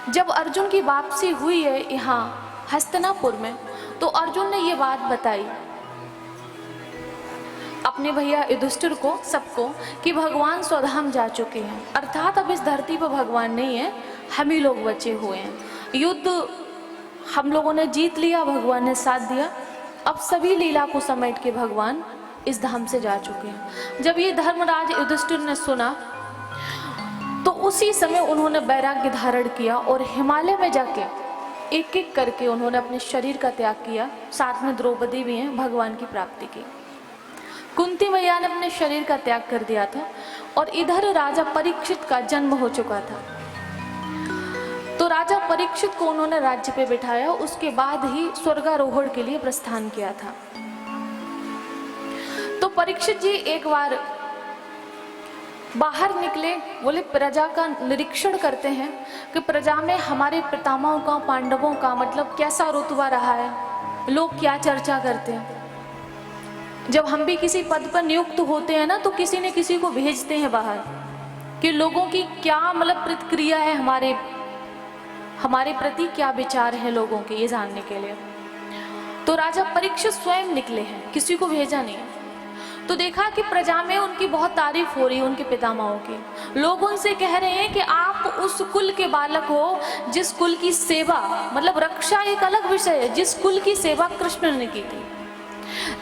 जब अर्जुन की वापसी हुई है यहाँ हस्तिनापुर में, तो अर्जुन ने ये बात बताई अपने भैया युधिष्ठिर को, सबको, कि भगवान स्वधाम जा चुके हैं, अर्थात अब इस धरती पर भगवान नहीं है, हम ही लोग बचे हुए हैं। युद्ध हम लोगों ने जीत लिया, भगवान ने साथ दिया, अब सभी लीला को समेट के भगवान इस धाम से जा चुके हैं। जब ये धर्मराज युधिष्ठिर ने सुना तो उसी समय उन्होंने वैराग्य धारण किया और हिमालय में जाके एक एक करके उन्होंने अपने शरीर का त्याग किया। साथ में द्रौपदी भी हैं, भगवान की प्राप्ति की। कुंती मैया ने अपने शरीर का त्याग कर दिया था और इधर राजा परीक्षित का जन्म हो चुका था। तो राजा परीक्षित को उन्होंने राज्य पे बिठाया, उसके बाद ही स्वर्गारोहण के लिए प्रस्थान किया था। तो परीक्षित जी एक बार बाहर निकले, बोले प्रजा का निरीक्षण करते हैं कि प्रजा में हमारे पितामहों का, पांडवों का मतलब कैसा रुतबा रहा है, लोग क्या चर्चा करते हैं। जब हम भी किसी पद पर नियुक्त होते हैं ना, तो किसी न किसी को भेजते हैं बाहर कि लोगों की क्या मतलब प्रतिक्रिया है, हमारे प्रति क्या विचार है लोगों के, ये जानने के लिए। तो राजा परीक्षित स्वयं निकले हैं, किसी को भेजा नहीं है। तो देखा कि प्रजा में उनकी बहुत तारीफ हो रही है, उनके पितामहों की। लोग उनसे कह रहे हैं कि आप उस कुल के बालक हो जिस कुल की सेवा, मतलब रक्षा एक अलग विषय है, जिस कुल की सेवा कृष्ण ने की थी।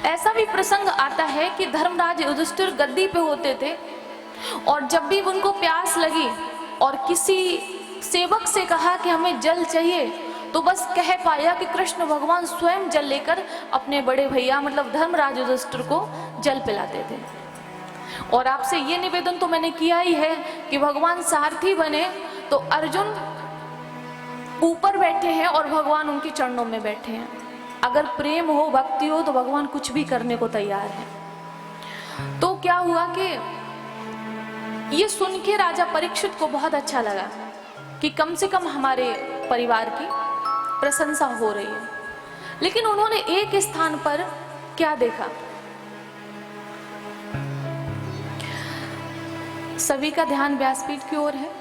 ऐसा भी प्रसंग आता है कि धर्मराज युधिष्ठिर गद्दी पे होते थे और जब भी उनको प्यास लगी और किसी सेवक से कहा कि हमें जल चाहिए, तो बस कह पाया कि कृष्ण भगवान स्वयं जल लेकर अपने बड़े भैया मतलब धर्मराज युधिष्ठिर को जल पिलाते थे। और आपसे ये निवेदन तो मैंने किया ही है कि भगवान सारथी बने तो अर्जुन ऊपर बैठे हैं और भगवान उनके चरणों में बैठे हैं। अगर प्रेम हो, भक्ति हो, तो भगवान कुछ भी करने को तैयार है। तो क्या हुआ कि ये सुन के राजा परीक्षित को बहुत अच्छा लगा कि कम से कम हमारे परिवार की प्रशंसा हो रही है। लेकिन उन्होंने एक स्थान पर क्या देखा, सभी का ध्यान व्यासपीठ की ओर है।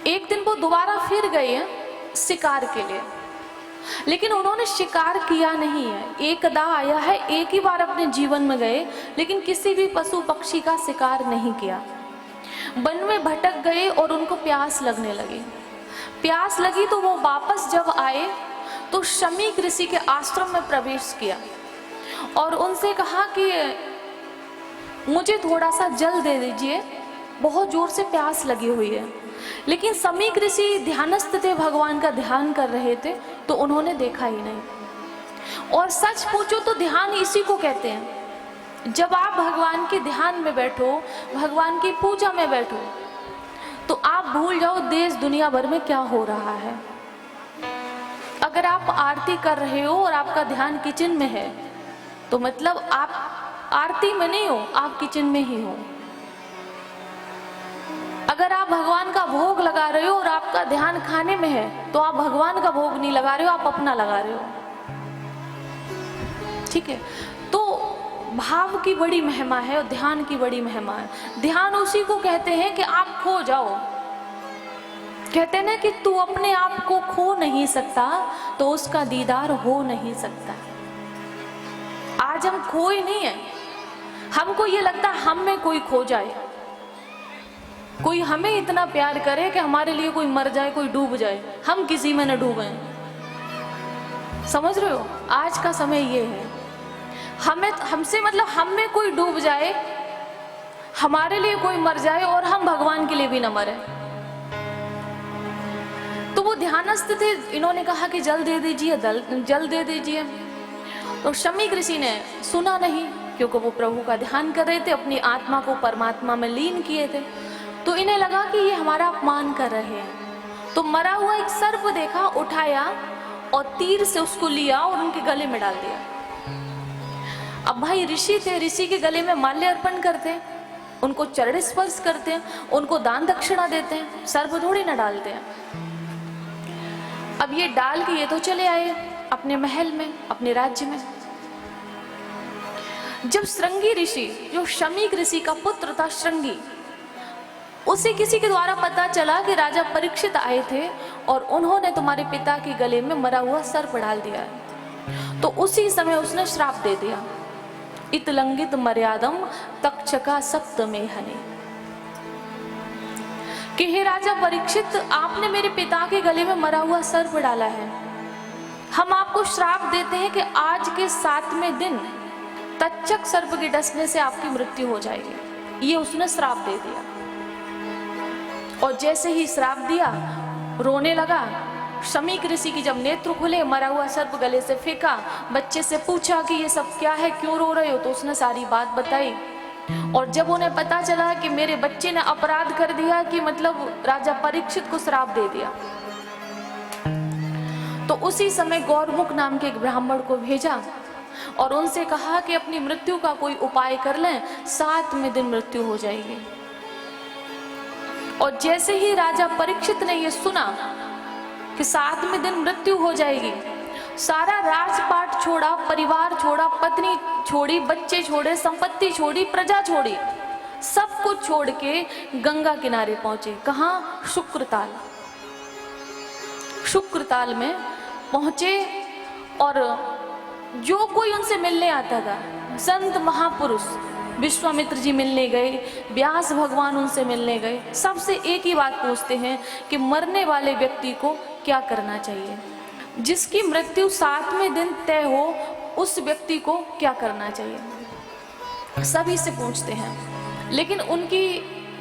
एक दिन वो दोबारा फिर गए हैं शिकार के लिए, लेकिन उन्होंने शिकार किया नहीं है। एकदा आया है, एक ही बार अपने जीवन में गए, लेकिन किसी भी पशु पक्षी का शिकार नहीं किया। वन में भटक गए और उनको प्यास लगने लगी। प्यास लगी तो वो वापस जब आए तो शमीक ऋषि के आश्रम में प्रवेश किया और उनसे कहा कि मुझे थोड़ा सा जल दे दीजिए, बहुत जोर से प्यास लगी हुई है। लेकिन शमीक ऋषि ध्यानस्थ थे, भगवान का ध्यान कर रहे थे, तो उन्होंने देखा ही नहीं। और सच पूछो तो ध्यान इसी को कहते हैं। जब आप भगवान के ध्यान में बैठो, भगवान की पूजा में बैठो, तो आप भूल जाओ देश दुनिया भर में क्या हो रहा है। अगर आप आरती कर रहे हो और आपका ध्यान किचन में है, तो मतलब आप आरती में नहीं हो, आप किचन में ही हो। अगर आप भगवान का भोग लगा रहे हो और आपका ध्यान खाने में है, तो आप भगवान का भोग नहीं लगा रहे हो, आप अपना लगा रहे हो। ठीक है, तो भाव की बड़ी महिमा है और ध्यान की बड़ी महिमा है। ध्यान उसी को कहते हैं कि आप खो जाओ। कहते हैं ना कि तू अपने आप को खो नहीं सकता तो उसका दीदार हो नहीं सकता। आज हम खोए नहीं है, हमको ये लगता है हम में कोई खो जाए, कोई हमें इतना प्यार करे कि हमारे लिए कोई मर जाए, कोई डूब जाए, हम किसी में न डूबे। समझ रहे हो, आज का समय ये है। हमसे मतलब हम में कोई डूब जाए, हमारे लिए कोई मर जाए और हम भगवान के लिए भी न मरे। तो वो ध्यानस्थ थे, इन्होंने कहा कि जल दे दीजिए, जल दे दीजिए। तो शमीक ऋषि ने सुना नहीं, क्योंकि वो प्रभु का ध्यान कर रहे थे, अपनी आत्मा को परमात्मा में लीन किए थे। तो इन्हें लगा कि ये हमारा अपमान कर रहे हैं। तो मरा हुआ एक सर्प देखा, उठाया और तीर से उसको लिया और उनके गले में डाल दिया। अब भाई ऋषि थे, ऋषि के गले में माल्य अर्पण करते हैं, उनको चरण स्पर्श करते हैं, उनको दान दक्षिणा देते हैं, सर्प थोड़ी ना डालते हैं। अब ये डाल के ये तो चले आए अपने महल में, अपने राज्य में। जब श्रृंगी ऋषि, जो शमीक ऋषि का पुत्र था श्रृंगी, उसे किसी के द्वारा पता चला कि राजा परीक्षित आए थे और उन्होंने तुम्हारे पिता के गले में मरा हुआ सर्प डाल दिया है। तो उसी समय उसने श्राप दे दिया, इत लंघित मर्यादम तक्षका सप्त में हनि, कि हे राजा परीक्षित, आपने मेरे पिता के गले में मरा हुआ सर्प डाला है। हम आपको श्राप देते हैं कि आज के 7वें दिन तक्षक सर्प के डसने से आपकी मृत्यु हो जाएगी। ये उसने श्राप दे दिया। और जैसे ही श्राप दिया, रोने लगा। शमीक ऋषि की जब नेत्र खुले, मरा हुआ सर्प गले से फेंका, बच्चे से पूछा कि ये सब क्या है, क्यों रो रहे हो, तो उसने सारी बात बताई। और जब उन्हें पता चला कि मेरे बच्चे ने अपराध कर दिया, कि मतलब राजा परीक्षित को श्राप दे दिया, तो उसी समय गौरमुख नाम के एक ब्राह्मण को भेजा और उनसे कहा कि अपनी मृत्यु का कोई उपाय कर लें, 7वें दिन मृत्यु हो जाएगी। और जैसे ही राजा परीक्षित ने ये सुना कि 7वें दिन मृत्यु हो जाएगी, सारा राजपाट छोड़ा, परिवार छोड़ा, पत्नी छोड़ी, बच्चे छोड़े, संपत्ति छोड़ी, प्रजा छोड़ी, सब कुछ छोड़ के गंगा किनारे पहुंचे। कहाँ? शुक्रताल। शुक्रताल में पहुंचे और जो कोई उनसे मिलने आता था, संत महापुरुष विश्वामित्र जी मिलने गए, व्यास भगवान उनसे मिलने गए, सबसे एक ही बात पूछते हैं कि मरने वाले व्यक्ति को क्या करना चाहिए, जिसकी मृत्यु 7वें दिन तय हो उस व्यक्ति को क्या करना चाहिए। सभी से पूछते हैं, लेकिन उनकी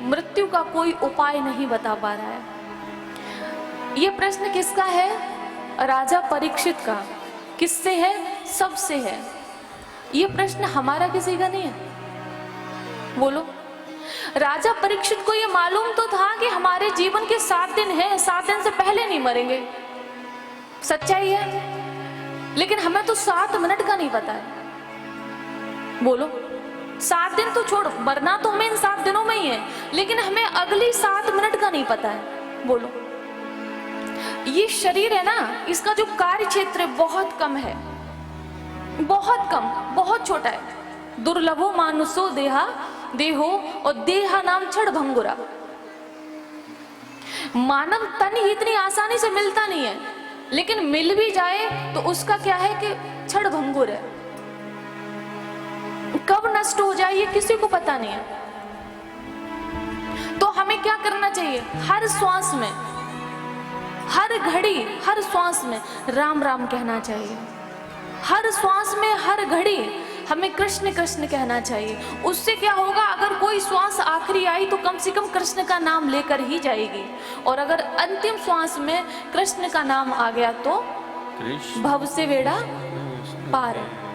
मृत्यु का कोई उपाय नहीं बता पा रहा है। ये प्रश्न किसका है? राजा परीक्षित का। किससे है? सबसे है। ये प्रश्न हमारा किसी का नहीं है। बोलो। राजा परीक्षित को ये मालूम तो था कि हमारे जीवन के 7 दिन हैं, 7 दिन से पहले नहीं मरेंगे, सच्चाई है, लेकिन हमें तो 7 मिनट का नहीं पता है। बोलो। 7 दिन तो छोड़, मरना तो हमें इन 7 दिनों में ही है, लेकिन हमें अगली 7 मिनट का नहीं पता है। बोलो। ये शरीर है ना, इसका जो कार्य क्षेत्र बहुत कम है, बहुत कम, बहुत छोटा है। दुर्लभो मानुषो देहा देहो, और देहा नाम क्षण भंगुरा। मानव तन ही इतनी आसानी से मिलता नहीं है, लेकिन मिल भी जाए तो उसका क्या है कि क्षण भंगुर है, कब नष्ट हो जाए ये किसी को पता नहीं है। तो हमें क्या करना चाहिए? हर श्वास में, हर घड़ी, हर श्वास में राम राम कहना चाहिए। हर श्वास में, हर घड़ी हमें कृष्ण कृष्ण कहना चाहिए। उससे क्या होगा? अगर कोई श्वास आखिरी आई तो कम से कम कृष्ण का नाम लेकर ही जाएगी, और अगर अंतिम श्वास में कृष्ण का नाम आ गया तो भव से बेड़ा पार है।